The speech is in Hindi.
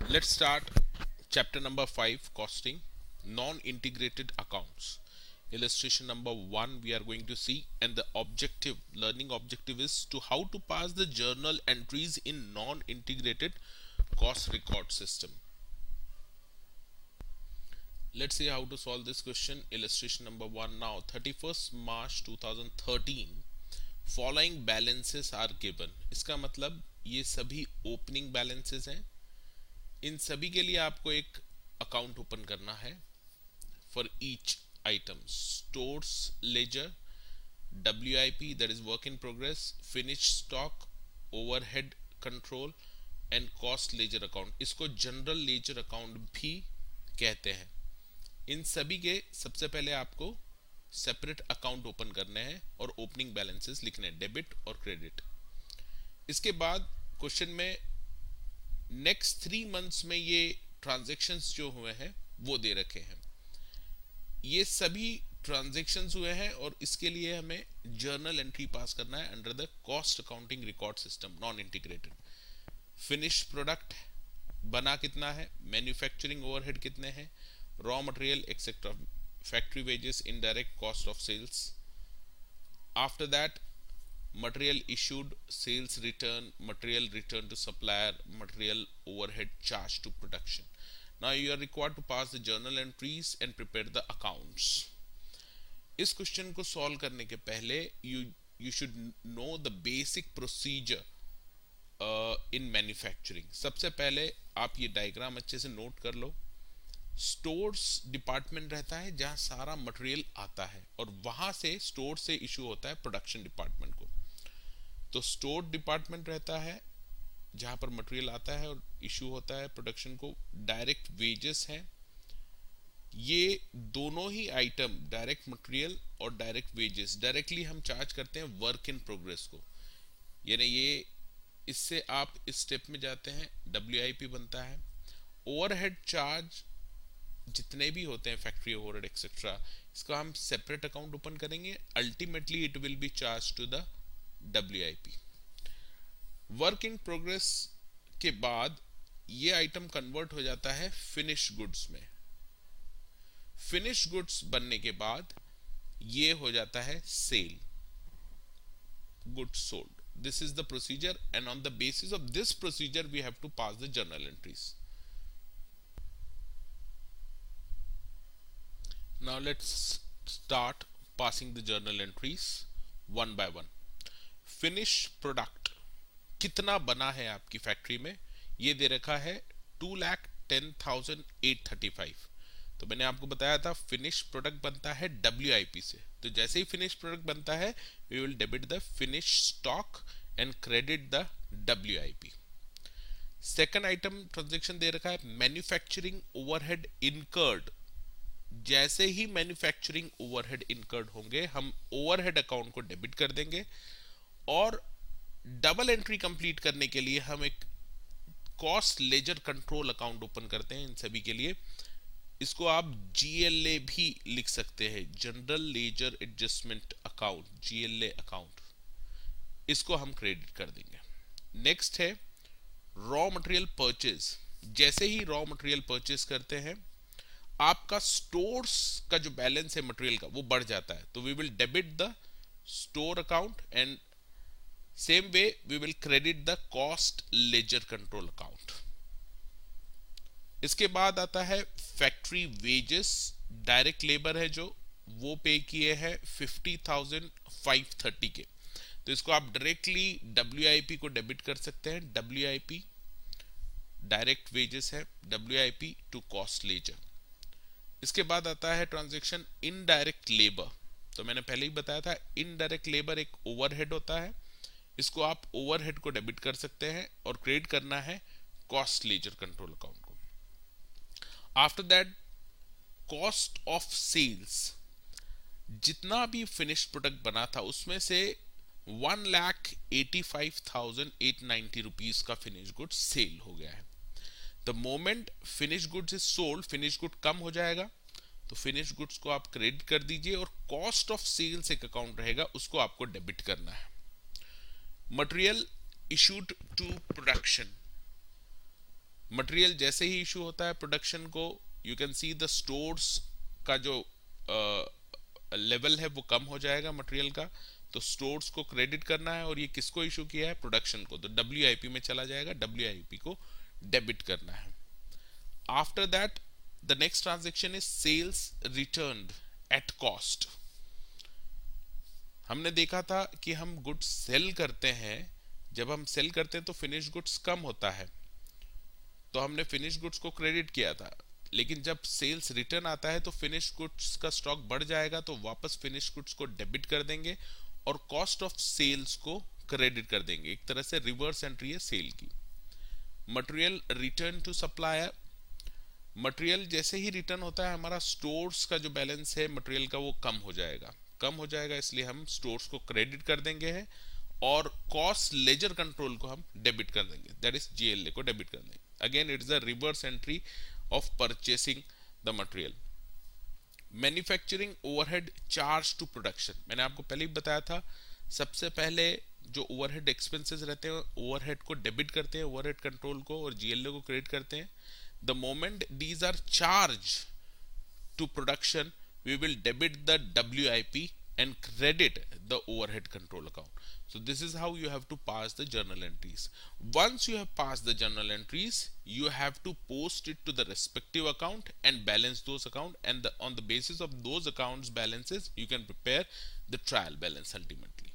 Let's start chapter number 5, costing, non-integrated accounts. Illustration number 1 we are going to see, and the learning objective is to how to pass the journal entries in non-integrated cost record system. Let's see how to solve this question. Illustration number 1 now. 31st March 2013 following balances are given. इसका मतलब ये सभी ओपनिंग बैलेंसेस हैं. इन सभी के लिए आपको एक अकाउंट ओपन करना है for each item. Stores ledger, WIP that is work in progress, finish stock, overhead control and cost ledger account. इसको जनरल लेजर अकाउंट भी कहते हैं. इन सभी के सबसे पहले आपको सेपरेट अकाउंट ओपन करने हैं और ओपनिंग बैलेंसेस लिखने हैं, डेबिट और क्रेडिट. इसके बाद क्वेश्चन में नेक्स्ट 3 मंथ्स में ये ट्रांजैक्शंस जो हुए हैं वो दे रखे हैं. ये सभी ट्रांजैक्शंस हुए हैं और इसके लिए हमें जर्नल एंट्री पास करना है under the cost accounting record system non integrated. Finish product बना कितना है, मैन्युफैक्चरिंग ओवरहेड कितने हैं, raw material etcetera, factory wages, indirect cost of sales. After that, material issued, sales return, material return to supplier, material overhead charged to production. Now you are required to pass the journal entries and prepare the accounts. इस क्वेश्चन को सॉल्व करने के पहले you should know the basic procedure in manufacturing. सबसे पहले आप ये डायग्राम अच्छे से नोट कर लो. स्टोर्स डिपार्टमेंट रहता है जहां सारा मटेरियल आता है और वहां से स्टोर से इशू होता है प्रोडक्शन डिपार्टमेंट को. तो स्टोर डिपार्टमेंट रहता है जहां पर मटेरियल आता है और इशू होता है प्रोडक्शन को. डायरेक्ट वेजेस हैं. ये दोनों ही आइटम, डायरेक्ट मटेरियल और डायरेक्ट वेजेस, डायरेक्टली हम चार्ज करते हैं वर्क इन प्रोग्रेस को. यानी ये इससे आप इस स्टेप में जाते हैं, WIP बनता है. ओवरहेड चार्ज जितने भी होते हैं, फैक्ट्री ओवरहेड एक्सेट्रा, इसका हम सेपरेट अकाउंट ओपन करेंगे. Ultimately it will be charge to the WIP. Work in progress के बाद ये आइटम कन्वर्ट हो जाता है फिनिश गुड्स में. फिनिश गुड्स बनने के बाद ये हो जाता है sale, goods sold. This is the procedure and on the basis of this procedure we have to pass the journal entries. Now let's start passing the journal entries one by one. Finish product कितना बना है आपकी फैक्ट्री में, ये दे रखा है 2,10,835. तो मैंने आपको बताया था फिनिश प्रोडक्ट बनता है WIP से. तो जैसे ही फिनिश प्रोडक्ट बनता है we will debit the finish stock and credit the WIP. Second item transaction दे रखा है मैन्युफैक्चरिंग ओवरहेड इनकर्ड. जैसे ही मैन्युफैक्चरिंग ओवरहेड इनकर्ड होंगे हम ओवरहेड अकाउंट को डेबिट कर देंगे और डबल एंट्री कंप्लीट करने के लिए हम एक cost ledger control account open करते हैं इन सभी के लिए. इसको आप GLA भी लिख सकते हैं, general ledger adjustment account, GLA account. इसको हम क्रेडिट कर देंगे. नेक्स्ट है रॉ मटेरियल परचेज. जैसे ही रॉ मटेरियल परचेज करते हैं आपका स्टोर्स का जो बैलेंस है मटेरियल का वो बढ़ जाता है. तो we will debit the store account and same way we will credit the cost ledger control account. इसके बाद आता है फैक्ट्री वेजेस. डायरेक्ट लेबर है जो वो पे किए हैं 50,530 के. तो इसको आप डायरेक्टली WIP को डेबिट कर सकते हैं. WIP डायरेक्ट वेजेस है, WIP टू कॉस्ट लेजर. इसके बाद आता है ट्रांजैक्शन इनडायरेक्ट लेबर. तो मैंने पहले ही बताया था इनडायरेक्ट लेबर एक ओवरहेड होता है. इसको आप ओवरहेड को डेबिट कर सकते हैं और क्रेडिट करना है कॉस्ट लेजर कंट्रोल अकाउंट को. After that cost of sales, जितना भी फिनिश प्रोडक्ट बना था उसमें से 1,85,890 रुपीज का फिनिश गुड सेल हो गया है. The moment finish goods is sold, finish good come हो जाएगा. तो फिनिश गुड्स को आप क्रेडिट कर दीजिए और कॉस्ट ऑफ सेल्स एक अकाउंट रहेगा उसको आपको डेबिट करना है. Material issued to production, material जैसे ही इशू होता है प्रोडक्शन को, you can see the stores का जो लेवल है वो कम हो जाएगा मटेरियल का, तो स्टोर्स को क्रेडिट करना है, और ये किसको इशू किया है, प्रोडक्शन को, तो डब्ल्यूआईपी में चला जाएगा, डब्ल्यूआईपी को डेबिट करना है। After that the next transaction is sales returned at cost. हमने देखा था कि हम गुड्स सेल करते हैं, जब हम सेल करते हैं तो फिनिश गुड्स कम होता है, तो हमने फिनिश गुड्स को क्रेडिट किया था, लेकिन जब सेल्स रिटर्न आता है तो फिनिश गुड्स का स्टॉक बढ़ जाएगा, तो वापस फिनिश गुड्स को डेबिट कर देंगे और कॉस्ट ऑफ सेल्स को क्रेडिट कर देंगे। एक तरह से रिवर्स एंट्री है सेल की। Material return to supplier, material जैसे ही रिटर्न होता है हमारा स्टोर्स का जो बैलेंस है मटेरियल का वो कम हो जाएगा, इसलिए हम स्टोर्स को क्रेडिट कर देंगे है, और कॉस्ट लेजर कंट्रोल को हम डेबिट कर देंगे, दैट इज जीएलए को डेबिट कर देंगे। Again it is a reverse entry of purchasing the material. Manufacturing overhead charge to production, मैंने आपको पहले ही बताया था, सबसे पहले जो ओवरहेड एक्सपेंसेस रहते हैं ओवरहेड को डेबिट करते हैं, ओवरहेड कंट्रोल को, और जीएलए को क्रेडिट करते हैं। The moment these are charge to production, we will debit the WIP and credit the overhead control account. So this is how you have to pass the journal entries. Once you have passed the journal entries, you have to post it to the respective account and balance those account, and on the basis of those accounts balances you can prepare the trial balance ultimately.